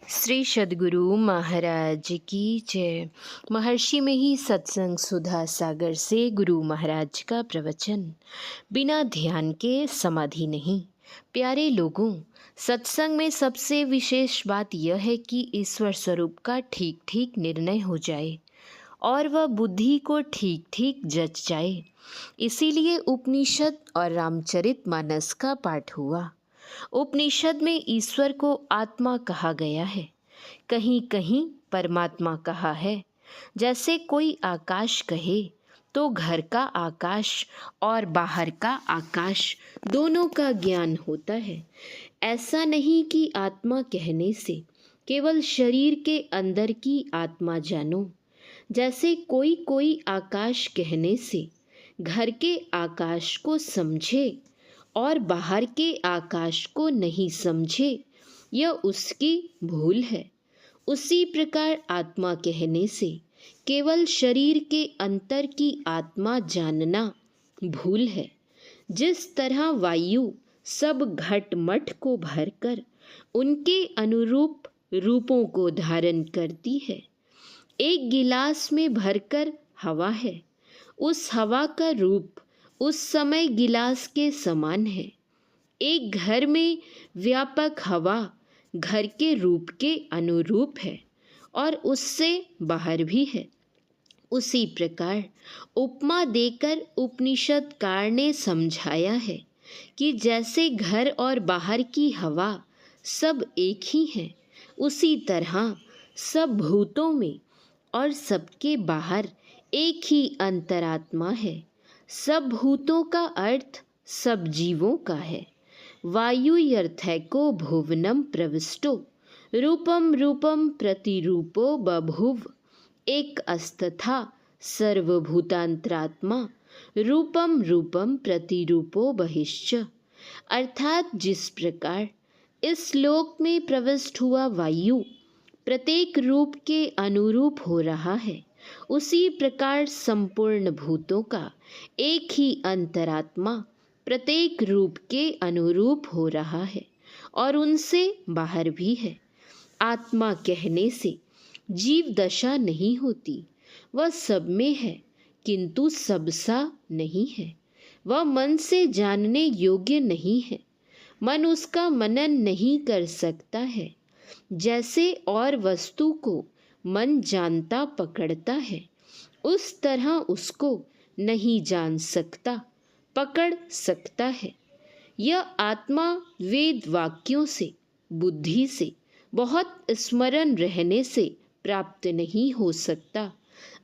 श्री सद्गुरु महाराज की जय। महर्षि में ही सत्संग सुधा सागर से गुरु महाराज का प्रवचन। बिना ध्यान के समाधि नहीं। प्यारे लोगों, सत्संग में सबसे विशेष बात यह है कि ईश्वर स्वरूप का ठीक ठीक निर्णय हो जाए और वह बुद्धि को ठीक ठीक जच जाए। इसीलिए उपनिषद और रामचरितमानस का पाठ हुआ। उपनिषद में ईश्वर को आत्मा कहा गया है, कहीं कहीं परमात्मा कहा है। जैसे कोई आकाश कहे तो घर का आकाश और बाहर का आकाश दोनों का ज्ञान होता है। ऐसा नहीं कि आत्मा कहने से केवल शरीर के अंदर की आत्मा जानो। जैसे कोई कोई आकाश कहने से घर के आकाश को समझे और बाहर के आकाश को नहीं समझे, यह उसकी भूल है। उसी प्रकार आत्मा कहने से केवल शरीर के अंतर की आत्मा जानना भूल है। जिस तरह वायु सब घट मठ को भरकर उनके अनुरूप रूपों को धारण करती है। एक गिलास में भरकर हवा है, उस हवा का रूप उस समय गिलास के समान है। एक घर में व्यापक हवा घर के रूप के अनुरूप है और उससे बाहर भी है। उसी प्रकार उपमा देकर उपनिषदकार ने समझाया है कि जैसे घर और बाहर की हवा सब एक ही हैं, उसी तरह सब भूतों में और सबके बाहर एक ही अंतरात्मा है। सब भूतों का अर्थ सब जीवों का है। वायुर्यथैको भुवनम प्रविष्टो रूपम रूपम प्रतिरूपो बभुव एक अस्तथा सर्वभूतांतरात्मा रूपम रूपम प्रतिरूपो बहिश्च। अर्थात जिस प्रकार इस लोक में प्रविष्ट हुआ वायु प्रत्येक रूप के अनुरूप हो रहा है, उसी प्रकार संपूर्ण भूतों का एक ही अंतरात्मा प्रत्येक रूप के अनुरूप हो रहा है और उनसे बाहर भी है। आत्मा कहने से जीव दशा नहीं होती, वह सब में है किंतु सबसा नहीं है। वह मन से जानने योग्य नहीं है, मन उसका मनन नहीं कर सकता है। जैसे और वस्तु को मन जानता पकड़ता है, उस तरह उसको नहीं जान सकता, पकड़ सकता है। यह आत्मा वेद वाक्यों से, बुद्धि से, बहुत स्मरण रहने से प्राप्त नहीं हो सकता।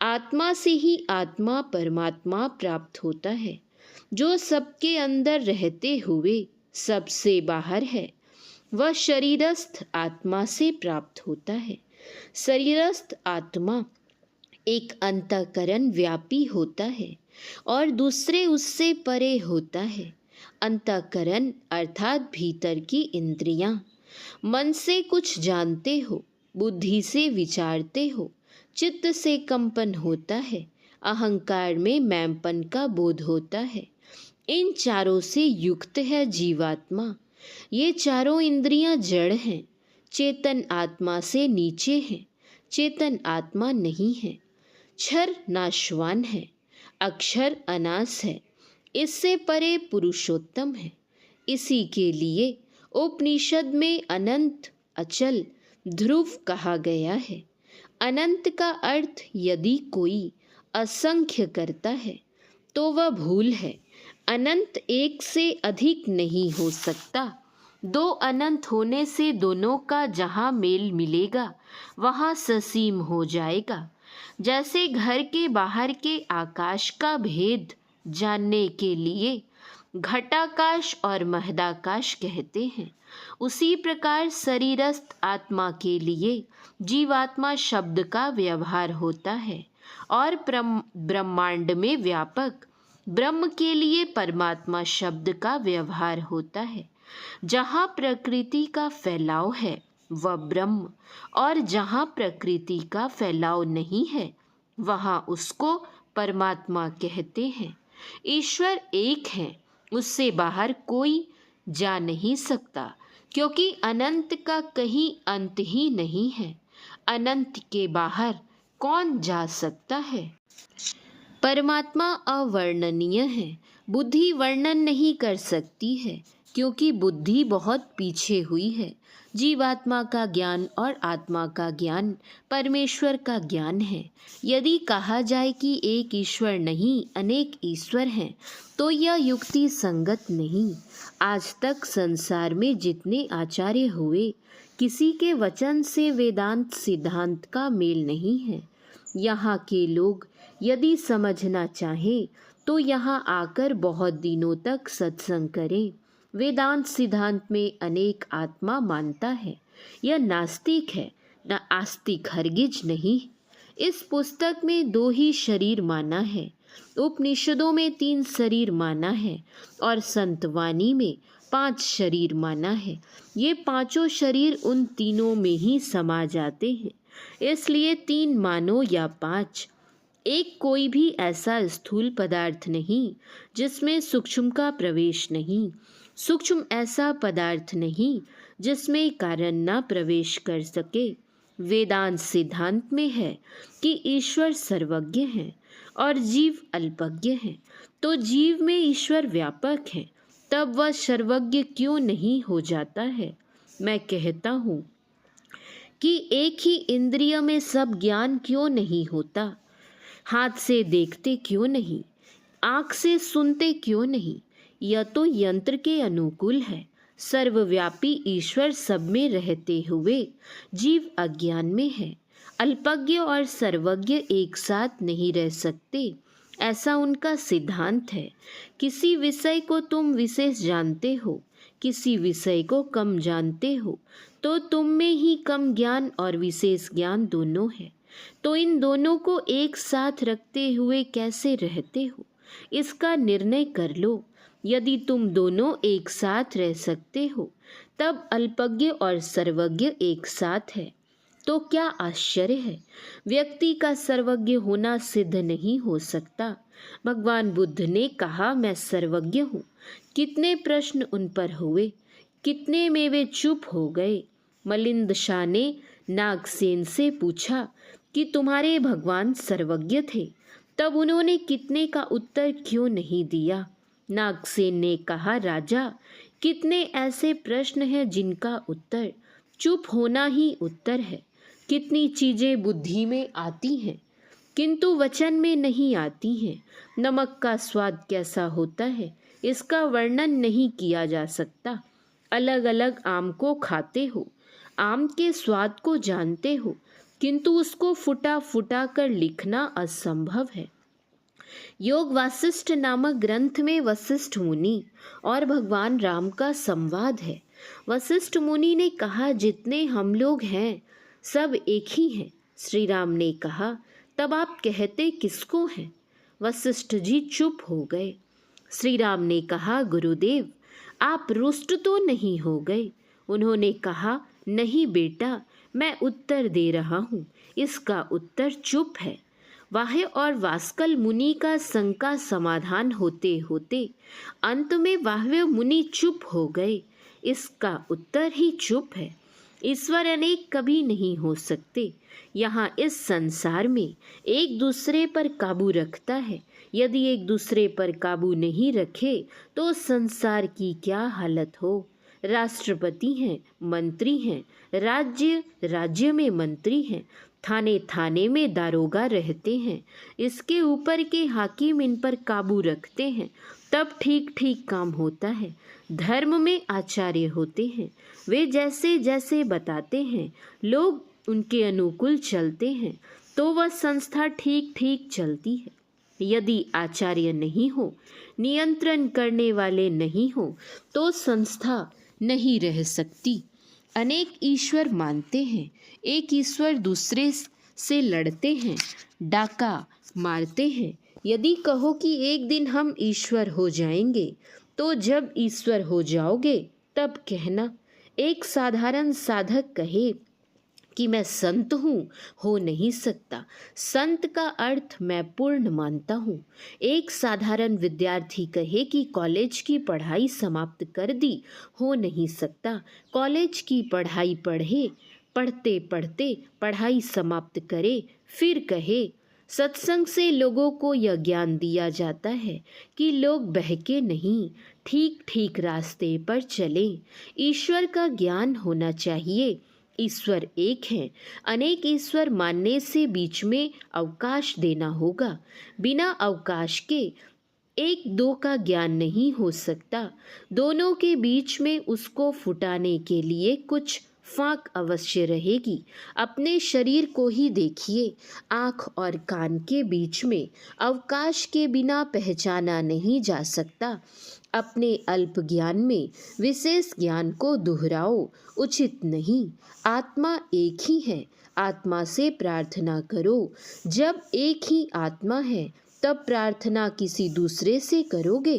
आत्मा से ही आत्मा परमात्मा प्राप्त होता है, जो सबके अंदर रहते हुए सबसे बाहर है। वह शरीरस्थ आत्मा से प्राप्त होता है। शरीरस्थ आत्मा एक अंतःकरण व्यापी होता है और दूसरे उससे परे होता है। अंतःकरण अर्थात भीतर की इंद्रियां। मन से कुछ जानते हो, बुद्धि से विचारते हो, चित्त से कंपन होता है, अहंकार में मैंपन का बोध होता है। इन चारों से युक्त है जीवात्मा। ये चारों इंद्रियां जड़ हैं, चेतन आत्मा से नीचे हैं, चेतन आत्मा नहीं है। क्षर नाशवान है, अक्षर अनास है, इससे परे पुरुषोत्तम है। इसी के लिए उपनिषद में अनंत अचल ध्रुव कहा गया है। अनंत का अर्थ यदि कोई असंख्य करता है तो वह भूल है। अनंत एक से अधिक नहीं हो सकता। दो अनंत होने से दोनों का जहाँ मेल मिलेगा वहाँ ससीम हो जाएगा। जैसे घर के बाहर के आकाश का भेद जानने के लिए घटाकाश और महदाकाश कहते हैं, उसी प्रकार शरीरस्थ आत्मा के लिए जीवात्मा शब्द का व्यवहार होता है और ब्रह्मांड में व्यापक ब्रह्म के लिए परमात्मा शब्द का व्यवहार होता है। जहाँ प्रकृति का फैलाव है वह ब्रह्म, और जहाँ प्रकृति का फैलाव नहीं है वहाँ उसको परमात्मा कहते हैं। ईश्वर एक है, उससे बाहर कोई जा नहीं सकता। क्योंकि अनंत का कहीं अंत ही नहीं है। अनंत के बाहर कौन जा सकता है। परमात्मा अवर्णनीय है। बुद्धि वर्णन नहीं कर सकती है, क्योंकि बुद्धि बहुत पीछे हुई है। जीवात्मा का ज्ञान और आत्मा का ज्ञान परमेश्वर का ज्ञान है। यदि कहा जाए कि एक ईश्वर नहीं अनेक ईश्वर हैं, तो यह युक्ति संगत नहीं। आज तक संसार में जितने आचार्य हुए, किसी के वचन से वेदांत सिद्धांत का मेल नहीं है। यहाँ के लोग यदि समझना चाहें तो यहाँ आकर बहुत दिनों तक सत्संग करें। वेदांत सिद्धांत में अनेक आत्मा मानता है। यह नास्तिक है, न आस्तिक, हरगिज नहीं। इस पुस्तक में 2 ही शरीर माना है, उपनिषदों में 3 शरीर माना है और संतवाणी में 5 शरीर माना है। ये 5 शरीर उन तीनों में ही समा जाते हैं, इसलिए 3 मानो या 5। एक कोई भी ऐसा स्थूल पदार्थ नहीं जिसमें सूक्ष्म का प्रवेश नहीं। सूक्ष्म ऐसा पदार्थ नहीं जिसमें कारण ना प्रवेश कर सके। वेदांत सिद्धांत में है कि ईश्वर सर्वज्ञ है और जीव अल्पज्ञ है। तो जीव में ईश्वर व्यापक है, तब वह सर्वज्ञ क्यों नहीं हो जाता है। मैं कहता हूँ कि एक ही इंद्रिय में सब ज्ञान क्यों नहीं होता। हाथ से देखते क्यों नहीं, आँख से सुनते क्यों नहीं। यह तो यंत्र के अनुकूल है। सर्वव्यापी ईश्वर सब में रहते हुए जीव अज्ञान में है। अल्पज्ञ और सर्वज्ञ एक साथ नहीं रह सकते, ऐसा उनका सिद्धांत है। किसी विषय को तुम विशेष जानते हो, किसी विषय को कम जानते हो, तो तुम में ही कम ज्ञान और विशेष ज्ञान दोनों है। तो इन दोनों को एक साथ रखते हुए कैसे रहते हो, इसका निर्णय कर लो। यदि तुम दोनों एक साथ रह सकते हो, तब अल्पज्ञ और सर्वज्ञ एक साथ है, तो क्या आश्चर्य है। व्यक्ति का सर्वज्ञ होना सिद्ध नहीं हो सकता। भगवान बुद्ध ने कहा, मैं सर्वज्ञ हूँ। कितने प्रश्न उन पर हुए, कितने में वे चुप हो गए। मलिंद शाह ने नागसेन से पूछा कि तुम्हारे भगवान सर्वज्ञ थे, तब उन्होंने कितने का उत्तर क्यों नहीं दिया। नागसेन ने कहा, राजा, कितने ऐसे प्रश्न हैं जिनका उत्तर चुप होना ही उत्तर है। कितनी चीज़ें बुद्धि में आती हैं किंतु वचन में नहीं आती हैं। नमक का स्वाद कैसा होता है, इसका वर्णन नहीं किया जा सकता। अलग अलग आम को खाते हो, आम के स्वाद को जानते हो, किंतु उसको फुटा फुटा कर लिखना असंभव है। योग वासिष्ठ नामक ग्रंथ में वशिष्ठ मुनि और भगवान राम का संवाद है। वशिष्ठ मुनि ने कहा, जितने हम लोग हैं सब एक ही हैं। श्री राम ने कहा, तब आप कहते किसको हैं। वशिष्ठ जी चुप हो गए। श्री राम ने कहा, गुरुदेव, आप रुष्ट तो नहीं हो गए। उन्होंने कहा, नहीं बेटा, मैं उत्तर दे रहा हूँ। इसका उत्तर चुप है। वाह्य और वास्कल मुनि का शंका समाधान होते होते अंत में वाह्य मुनि चुप हो गए। इसका उत्तर ही चुप है। ईश्वर अनेक कभी नहीं हो सकते। यहाँ इस संसार में एक दूसरे पर काबू रखता है। यदि एक दूसरे पर काबू नहीं रखे तो संसार की क्या हालत हो। राष्ट्रपति हैं, मंत्री हैं, राज्य राज्य में मंत्री हैं, थाने थाने में दारोगा रहते हैं। इसके ऊपर के हाकिम इन पर काबू रखते हैं, तब ठीक ठीक काम होता है। धर्म में आचार्य होते हैं, वे जैसे जैसे बताते हैं लोग उनके अनुकूल चलते हैं, तो वह संस्था ठीक ठीक चलती है। यदि आचार्य नहीं हो, नियंत्रण करने वाले नहीं हो, तो संस्था नहीं रह सकती। अनेक ईश्वर मानते हैं, एक ईश्वर दूसरे से लड़ते हैं, डाका मारते हैं। यदि कहो कि एक दिन हम ईश्वर हो जाएंगे, तो जब ईश्वर हो जाओगे तब कहना। एक साधारण साधक कहे कि मैं संत हूँ, हो नहीं सकता। संत का अर्थ मैं पूर्ण मानता हूँ। एक साधारण विद्यार्थी कहे कि कॉलेज की पढ़ाई समाप्त कर दी, हो नहीं सकता। कॉलेज की पढ़ाई पढ़ते पढ़ते पढ़ाई समाप्त करे, फिर कहे। सत्संग से लोगों को यह ज्ञान दिया जाता है कि लोग बहके नहीं, ठीक ठीक रास्ते पर चलें। ईश्वर का ज्ञान होना चाहिए। ईश्वर एक है। अनेक ईश्वर मानने से बीच में अवकाश देना होगा। बिना अवकाश के एक दो का ज्ञान नहीं हो सकता। दोनों के बीच में उसको फुटाने के लिए कुछ फाक अवश्य रहेगी। अपने शरीर को ही देखिए, आँख और कान के बीच में अवकाश के बिना पहचाना नहीं जा सकता। अपने अल्प ज्ञान में विशेष ज्ञान को दोहराओ, उचित नहीं। आत्मा एक ही है, आत्मा से प्रार्थना करो। जब एक ही आत्मा है तब प्रार्थना किसी दूसरे से करोगे?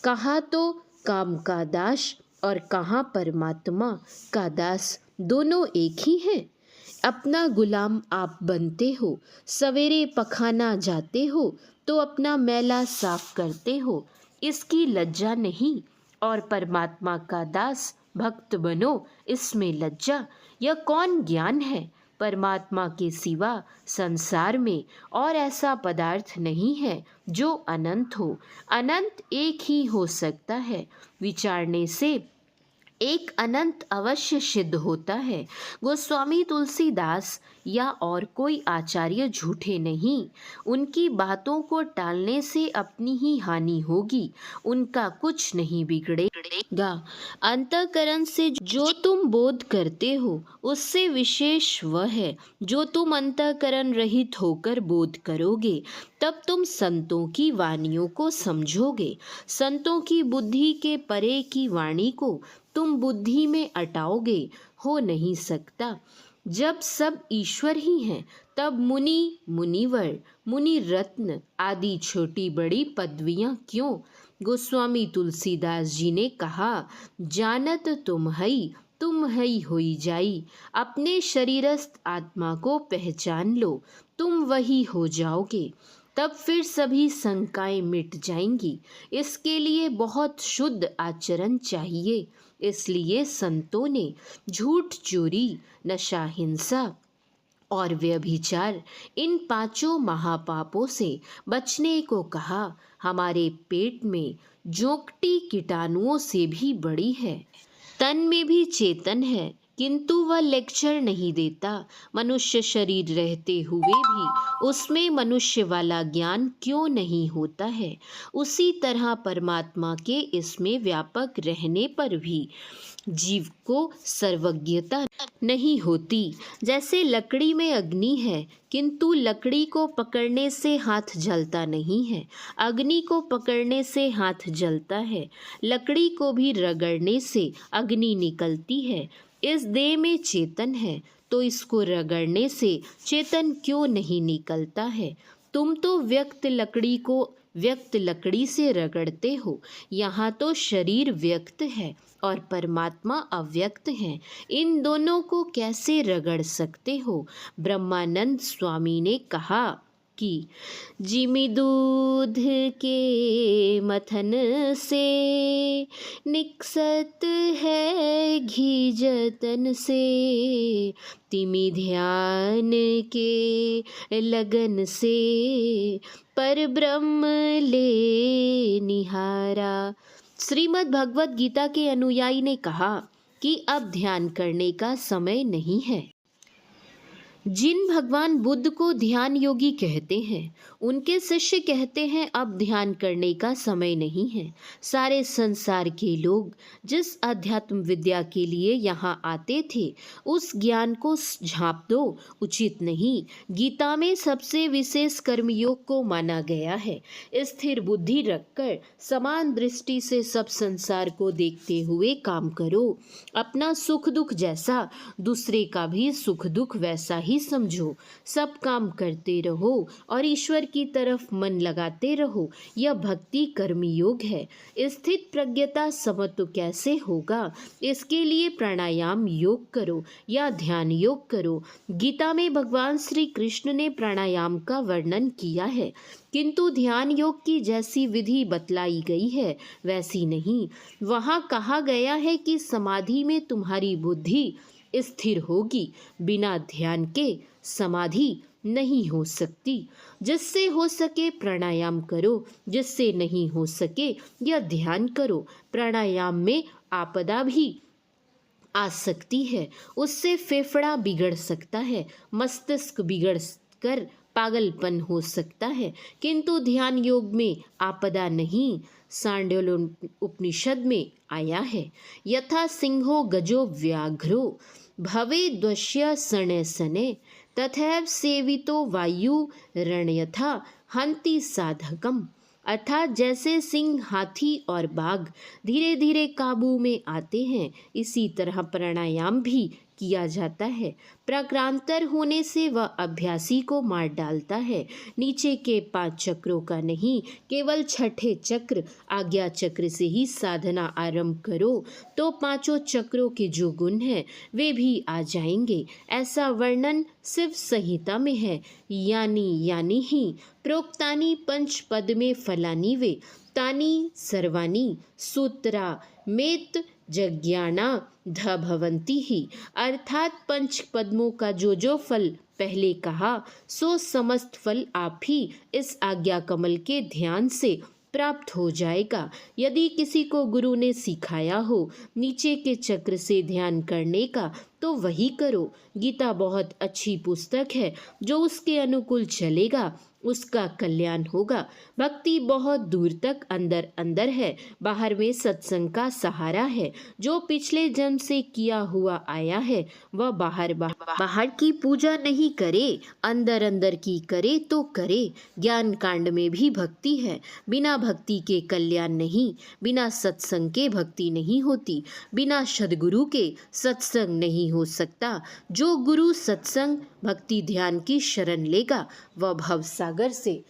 कहाँ तो काम का दास और कहाँ परमात्मा का दास, दोनों एक ही हैं। अपना गुलाम आप बनते हो। सवेरे पखाना जाते हो तो अपना मैला साफ करते हो, इसकी लज्जा नहीं। और परमात्मा का दास भक्त बनो, इसमें लज्जा। यह कौन ज्ञान है? परमात्मा के सिवा संसार में और ऐसा पदार्थ नहीं है जो अनंत हो। अनंत एक ही हो सकता है। विचारने से एक अनंत अवश्य सिद्ध होता है। गोस्वामी तुलसीदास या और कोई आचार्य झूठे नहीं। उनकी बातों को टालने से अपनी ही हानि होगी, उनका कुछ नहीं बिगड़ेगा। अंतःकरण से जो तुम बोध करते हो उससे विशेष वह है जो तुम अंतःकरण रहित होकर बोध करोगे। तब तुम संतों की वाणियों को समझोगे। संतों की बुद्धि के परे की वाणी को तुम बुद्धि में अटाओगे, हो नहीं सकता। जब सब ईश्वर ही हैं तब मुनि, मुनिवर, मुनि रत्न आदि छोटी बड़ी पदवियां क्यों? गोस्वामी तुलसीदास जी ने कहा, जानत तुम हई होई जाई। अपने शरीरस्थ आत्मा को पहचान लो, तुम वही हो जाओगे। तब फिर सभी शंकाएं मिट जाएंगी। इसके लिए बहुत शुद्ध आचरण चाहिए। इसलिए संतों ने झूठ, चोरी, नशा, हिंसा और व्यभिचार, इन पांचों महापापों से बचने को कहा। हमारे पेट में जोंकटी कीटाणुओं से भी बड़ी है। तन में भी चेतन है, किंतु वह लेक्चर नहीं देता। मनुष्य शरीर रहते हुए भी उसमें मनुष्य वाला ज्ञान क्यों नहीं होता है? उसी तरह परमात्मा के इसमें व्यापक रहने पर भी जीव को सर्वज्ञता नहीं होती। जैसे लकड़ी में अग्नि है, किंतु लकड़ी को पकड़ने से हाथ जलता नहीं है। अग्नि को पकड़ने से हाथ जलता है। लकड़ी को भी रगड़ने से अग्नि निकलती है। इस देह में चेतन है तो इसको रगड़ने से चेतन क्यों नहीं निकलता है? तुम तो व्यक्त लकड़ी को व्यक्त लकड़ी से रगड़ते हो। यहाँ तो शरीर व्यक्त है और परमात्मा अव्यक्त है। इन दोनों को कैसे रगड़ सकते हो? ब्रह्मानंद स्वामी ने कहा कि जिमि दूध के मथन से निकसत है घी जतन से, तिमि ध्यान के लगन से पर ब्रह्म ले निहारा। श्रीमद् भगवत गीता के अनुयायी ने कहा कि अब ध्यान करने का समय नहीं है। जिन भगवान बुद्ध को ध्यान योगी कहते हैं उनके शिष्य कहते हैं अब ध्यान करने का समय नहीं है। सारे संसार के लोग जिस अध्यात्म विद्या के लिए यहाँ आते थे उस ज्ञान को झाँप दो, उचित नहीं। गीता में सबसे विशेष कर्मयोग को माना गया है। स्थिर बुद्धि रखकर समान दृष्टि से सब संसार को देखते हुए काम करो। अपना सुख दुख जैसा दूसरे का भी सुख दुख वैसा ही समझो। सब काम करते रहो और ईश्वर की तरफ मन लगाते रहो। यह भक्ति कर्म योग है। स्थित प्रज्ञता समत्व कैसे होगा? इसके लिए प्राणायाम योग करो या ध्यान योग करो। गीता में भगवान श्री कृष्ण ने प्राणायाम का वर्णन किया है, किंतु ध्यान योग की जैसी विधि बतलाई गई है वैसी नहीं। वहाँ कहा गया है कि समाधि में तुम्हारी बुद्धि स्थिर होगी। बिना ध्यान के समाधि नहीं हो सकती। जिससे हो सके प्राणायाम करो, जिससे नहीं हो सके या ध्यान करो। प्राणायाम में आपदा भी आ सकती है, उससे फेफड़ा बिगड़ सकता है, मस्तिष्क बिगड़ कर पागलपन हो सकता है, किंतु ध्यान योग में आपदा नहीं। सांडल्य उपनिषद में आया है, यथा सिंहो गजो व्याघ्रो भवे द्वश्य सने सने तथैव सेवितो वायु रणयथा हंति साधकम। अर्थात जैसे सिंह, हाथी और बाघ धीरे धीरे काबू में आते हैं, इसी तरह प्राणायाम भी किया जाता है। प्रक्रांतर होने से वह अभ्यासी को मार डालता है। नीचे के 5 चक्रों का नहीं, केवल छठे चक्र आज्ञा चक्र से ही साधना आरंभ करो तो 5 चक्रों के जो गुण हैं वे भी आ जाएंगे। ऐसा वर्णन शिव संहिता में है। यानी ही प्रोक्तानि पंच पद में फलानि वे तानि सर्वाणि सूत्रा मेत जज्ञाना ध भवंती ही। अर्थात 5 पद्मों का जो फल पहले कहा सो समस्त फल आप ही इस आज्ञा कमल के ध्यान से प्राप्त हो जाएगा। यदि किसी को गुरु ने सिखाया हो नीचे के चक्र से ध्यान करने का तो वही करो। गीता बहुत अच्छी पुस्तक है, जो उसके अनुकूल चलेगा उसका कल्याण होगा। भक्ति बहुत दूर तक अंदर अंदर है, बाहर में सत्संग का सहारा है। जो पिछले जन्म से किया हुआ आया है वह बाहर की पूजा नहीं करे, अंदर अंदर की करे तो करे। ज्ञान कांड में भी भक्ति है। बिना भक्ति के कल्याण नहीं, बिना सत्संग के भक्ति नहीं होती, बिना सद्गुरु के सत्संग नहीं हो सकता। जो गुरु सत्संग भक्ति ध्यान की शरण लेगा वह भव सागर से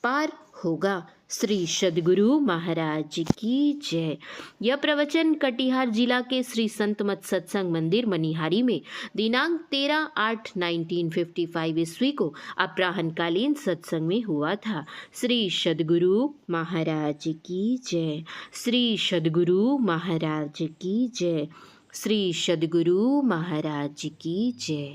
पार होगा। श्री सद्गुरु महाराज की जय। यह प्रवचन कटिहार जिला के श्री संत मत सत्संग मंदिर मनिहारी में दिनांक 13/8/1955 ईस्वी को अपराह्नकालीन सत्संग में हुआ था। श्री सद्गुरु महाराज की जय। श्री सद्गुरु महाराज की जय। श्री सद्गुरु महाराज की जय।